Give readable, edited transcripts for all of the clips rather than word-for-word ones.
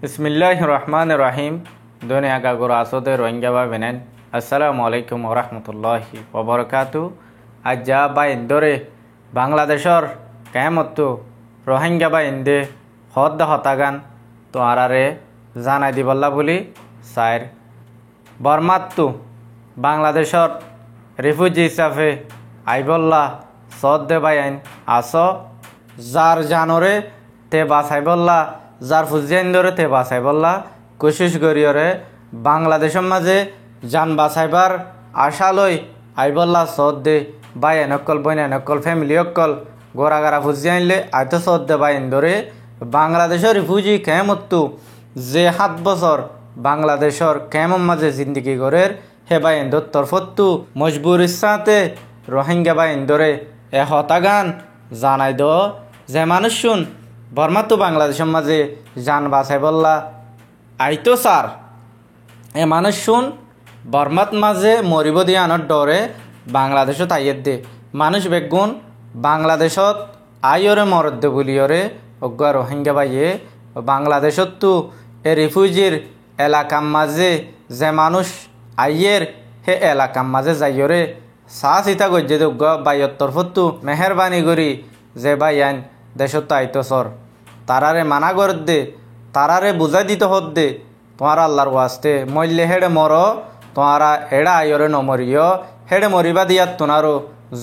বিসমিল্লাহির রহমানির রহিম। দুনিয়া গাগর আসদে রোহিঙ্গা বা বেনেন। আসসালামু আলাইকুম রহমতুল্লাহি ওবরকাতু। আজ যা বা ইন্দোরে বাংলাদেশর কেমতো রোহিঙ্গা বা ইন্দে হদ হতাগান তো আরারে জানাই দিবল্লা বলি সাইর বর্মাত্তু বাংলাদেশর রিফিউজি হিসাবে আইবল্লা সদ দে বাই আইন আস যার জানরে তে বাসাইবল্লা যার ফুজিয়ান ধরে তে বাসাইবল্লা কোশিশ করিয়রে বাংলাদেশের মাঝে যান বাসাইবার আশা লই আইবল্লা সদ দে বাই এনকল বইন এনকল ফ্যামিলি অকল গোড়াগাড়া ফুজিয়ানলে আয়তো সদ দে বাই ধরে বাংলাদেশের রিফিউজি কেমত্তু যে 7 বছর বাংলাদেশের কেমন মাঝে জিন্দিগি গড়ের হে বাই এন্দর তরফত্তু মজবুরির সাথে রোহিঙ্গা বাই ইন্দরে এ হতাগান জানাই দ যে মানুষ শুন বর্মাত্তু বাংলাদেশের মাঝে যান বাছাই বললা আইতো সার এ মানুষ শুন বর্মাত মাঝে মরিব দিয়ে আনার ডরে বাংলাদেশত আইয়ের দে মানুষ বেগুন বাংলাদেশত আইয়রে মরদ দে বলিয়রে অজ্ঞা রোহিঙ্গা বাইয়ে বাংলাদেশত তো এ রিফিউজির এলাকার মাঝে যে মানুষ আইয়ের হে এলাকার মাঝে যাইয়রে চাহ চিতা গজ্জে দে অজ্ঞা বাইয়ের তরফতো মেহরবানি করি যে বাই আইন দেশত আইতো সর তারারে মানা কর দে তারারে বুঝাই দিতে হত দে তোমার আল্লাহর ওয়াস্তে মল্লে হেড়ে মর তোমারা এড়া আইয়রে নমরিও হেড়ে মরিবা দিয়াত তোমারও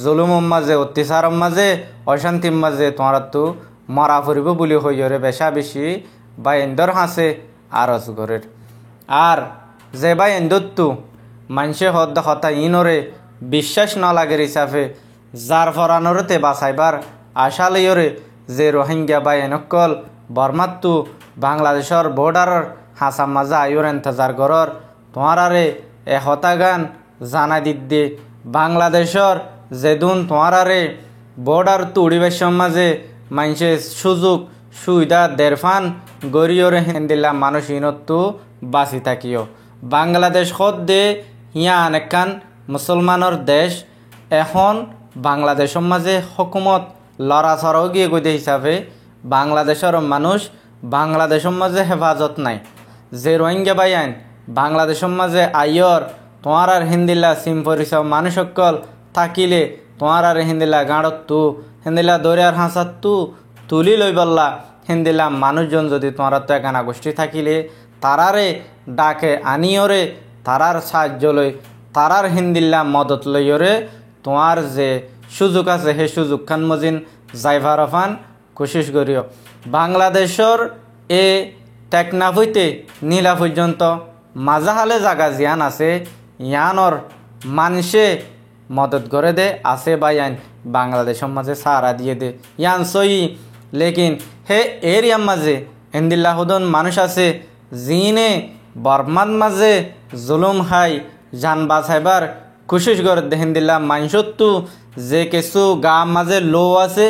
জুলুমর মাঝে অত্যাচারের মাঝে অশান্তির মাঝে তোমার তো মরা ফুরিব বলি হইয়রে বেশা বেশি বা এন্দর হাসে আর অজগরের আর যে বা এন্দরতু মানুষে হদ্দ হতা ইনরে বিশ্বাস না লাগের হিসাবে যার ফরানোরতে বাসাইবার আশা লইয়রে যে রোহিঙ্গা বা এনকল বর্মাত্তু বাংলাদেশের বর্ডারের হাসাম মাজা আয়ুর এন্তজার গরর তোমারারে এ হতাগান জানা দিদ্দে বাংলাদেশের যেদুন তোমারারে বর্ডার তুড়িবেশর মাঝে মানুষে সুযোগ সুবিধা দেরফান গরিয়রে হেন্দিল্লা মানুষ ইনত্তু বাঁচি থাকিও বাংলাদেশ হদ দে হিয়া আনেকান মুসলমানের দেশ এখন বাংলাদেশের মাঝে হকুমত লড়াছড়াও গিয়ে গদে হিসাবে বাংলাদেশের মানুষ বাংলাদেশের মাঝে হেফাজত নাই যে রোহিঙ্গা বাই আইন বাংলাদেশের মাঝে আইয়র তোমার আর হিন্দিল্লা সিমপরিস মানুষ সকল থাকিলে তোমার আর হিন্দিল্লা গাঁড়তু হিন্দিল্লা দরিয়ার হাঁসাতু তুলি লই বললা হিন্দিল্লা মানুষজন যদি তোমার তো একানা গোষ্ঠী থাকিলে তারারে ডাকে আনিয়রে তারার সাহায্য লই তারার হিন্দিল্লা মদত লইয়রে তোমার যে সুযোগ আছে সেই সুযোগ খান মজিন যাইভার ফান কোশিশ করিও বাংলাদেশের এ টেকনাফ হইতে নীলা পর্যন্ত মাজাহালে জাগা জিয়ান আছে ইয়ানর মানুষে মদত করে দে আছে বা ইয়ান বাংলাদেশের মাঝে সারা দিয়ে দে ইয়ান সই লেকিন হে এরিয়ার মাঝে হিন্দিল্লা হুদন মানুষ আছে জিনে বর্মার মাঝে জুলুম হাই যান বাছাইবার কোশিশ করে দে হিন্দিল্লা মানুষত্তু যে কিছু গা মাঝে লো আছে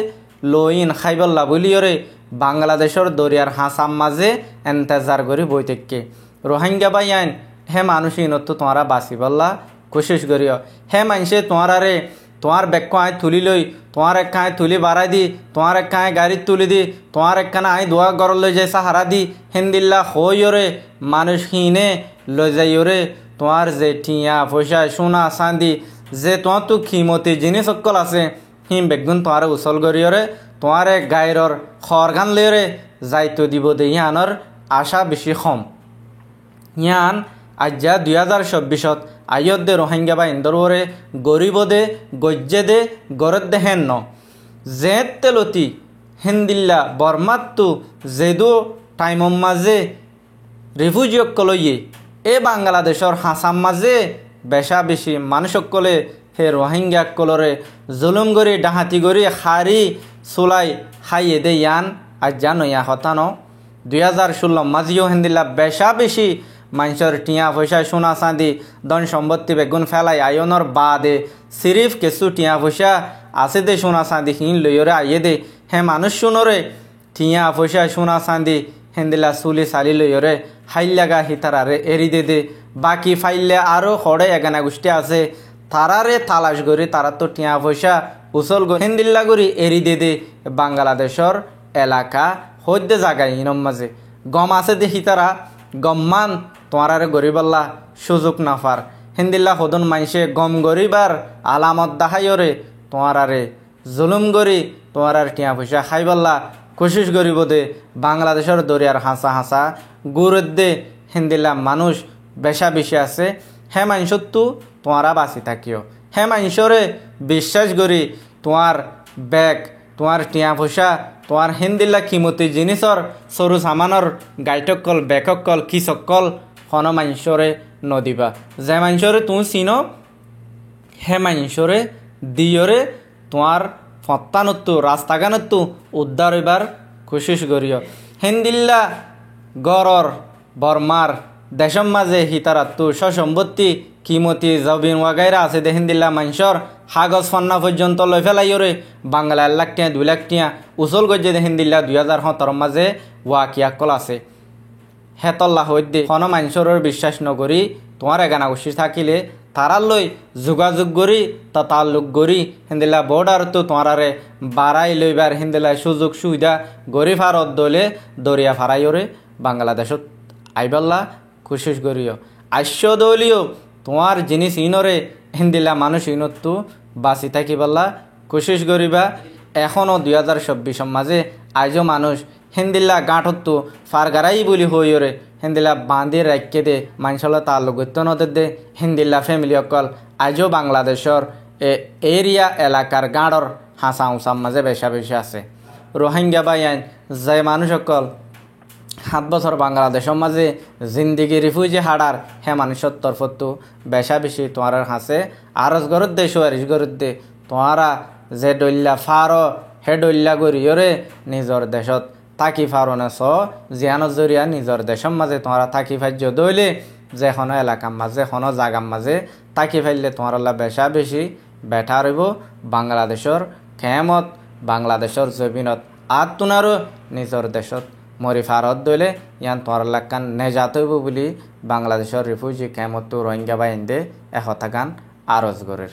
লো ইন খাইবল্লা বলিয়রে বাংলাদেশের দরিয়ার হাসাম মাঝে এন্তেজার করি বই থেকে রোহিঙ্গা বাই আইন হে মানুষ ইনত্তু তোমারা বাঁচি বললা কোশিশ করিও হে মানুষে তোমারে তোমার বেক্ষ আয় তুলি লই তোমার এক খায় তুলি বাড়াই দি তোমার এক খায় গাড়ি তুলি দি তোমার একখানা আই দোয়া গড় লই যাই সাহারা দি হিন্দিল্লা হইরে মানুষ হিনে লই যাইরে তোমার যে টিয়া পয়সা সোনা চাঁদি যে তোমার তো খিমতি জিনিস সকল আছে হিম বেগুন তোমার উচল করিয়রে তোমারে গাইরর খরগান লইরে যাইতো দিব দে ইয়ানর আশা বেশি কম ইয়ান আজ্জা 2024 আইয়ত দে রোহিঙ্গা বা ইন্দোরে গরিব দে গজ্জে দে গরদ দে হেন যে তেলতি হিন্দিল্লা বর্মাত্তু যেদু টাইমর মাঝে রিফিউজি অকলইয়ে এ বাংলাদেশের হাসাম মাঝে বেশা বেশি মানুষ অকলে হে রোহিঙ্গা কলরে জুলুম গরি ডাহাতি গরি হারি চুলাই হাইয়ে দে ইয়ান আজ্জা নয়া হতানো 2016 মাঝিও হিন্দিল্লা বেশা বেশি মানুষের টিয়া পয়সা সোনা চাঁদি ধন সম্পত্তি বেগুন ফেলাই আয়নর বাদে সিরিফ কিছু টিয়া পয়সা আছে দে সোনা চাঁদি হিন লইরে আইয়ে দে হে মানুষ শুনরে টিয়া পয়সা সোনা চাঁদি হেন্দিলা চুলি চালি লইরে হাইলাগা হিতারারে এরি দে বাকি ফাইলে আরও খড়ে এগানা গোষ্ঠী আছে তারারে তালাশ করি তারা তো টিয়া পয়সা উচল হিন্দিল্লা করি এরি দে বাংলাদেশের এলাকা হদ্যে জায়গায় ইনম মাঝে গম আছে দেখি তারা গম্মান তোমারারে গরিবাল্লা সুযোগ নাফার হিন্দিল্লা সদন মাইসে গম গরিবার আলামত দেখাইরে তোমারারে জুলুম গরি তোমার টিয়া পয়সা খাইবাল্লা কোশিশ করিব দে বাংলাদেশের দরিয়ার হাসা হাসা গুরুদ দে হিন্দিল্লা মানুষ বেশা বেশি আছে হে মাইসত্তু তোমারা বাঁচি থাকিও হে মাইসরে বিশ্বাস করি তোমার ব্যাগ তোমার টিয়া পয়সা তোমার হিন্দিল্লা কিমতি জিনিসর সরু সামানর গাইটকল ব্যাককল কিসকল হন মাইসরে নদিবা যে মাইসরে তুমি চিনো হে মাইসরে দিয়রে তোমার ফত্তানত্তু রাস্তাগানত্তু উদ্ধার হইবার কোশিশ করিও হিন্দিল্লা গড়র বর্মার দেশম মাঝে হিতারাত্তু সসম্পত্তি কিমতি জবিন ওয়াগাইরা আছে দে হিন্দিল্লা মাইসর হাগজ ফান্না পর্যন্ত লই ফেলাইরে বাংলা 1 লাখ টিয়া 2 লাখ টিয়া উচল গজ্জে দে হিন্দিল্লা 2017 মাঝে ওয়াকিয়াকল আছে হেতল্লা হইদে কোনো মাইসরের বিশ্বাস নকরি তোমার এগানা উচিত থাকিলে তারার লই যোগাযোগ করি তা তাল্লুক করি হিন্দিল্লা বর্ডার তো তোমারে বাড়াই লইবার হিন্দিল্লা সুযোগ সুবিধা গরি ফারত দলে দরিয়া ফারাইরে বাংলাদেশত আইবাল্লা কোশিশ করিও আশ্য দলীয় তোমার জিনিস ইনরে হিন্দিল্লা মানুষ ইনতো বাঁচি থাকিবাল্লা কোশিশ করিবা এখনও 2024 মাঝে আজও মানুষ হিন্দিল্লা গাঁঠতো ফারগারাই বলি হইরে হিন্দিল্লা বাঁধি রাখকে দে মানুষলা তাল্লুক নদের দে হিন্দিল্লা ফ্যামিলি অকল আজও বাংলাদেশর এরিয়া এলাকার গাঁড়র হাসা উঁচার মাঝে বেশা বেশি আছে রোহিঙ্গা বাইন যে মানুষ অকল 7 বছর বাংলাদেশের মাঝে জিন্দিগি রিফিউজি হাডার হে মানুষের তরফতো বেশা বেশি তোমার হাসে আরজ গরত দে সুয়ারিশ গরত দে তোমারা যে ডল্লা ফারো হে ডল্লা গরিয়রে নিজর দেশত থাকি ফারো নেছ জিয়ানোর জরিয়া নিজর দেশের মাঝে তোমরা থাকি ফাইজ দইলে যে কোনো এলাকার মাঝে কোনো জাগার মাঝে থাকি ফাইলে তোমার বেশা বেশি বেঠা রইব বাংলাদেশের খেমত বাংলাদেশের জমিনত আর তোনারও নিজর দেশত মরি ফারত দইলে ইয়ান তোমার লাকান নেজাত হইব বলি বাংলাদেশের রিফিউজি খেমত রোহিঙ্গা বাহিনী একতা গান আরজ গরের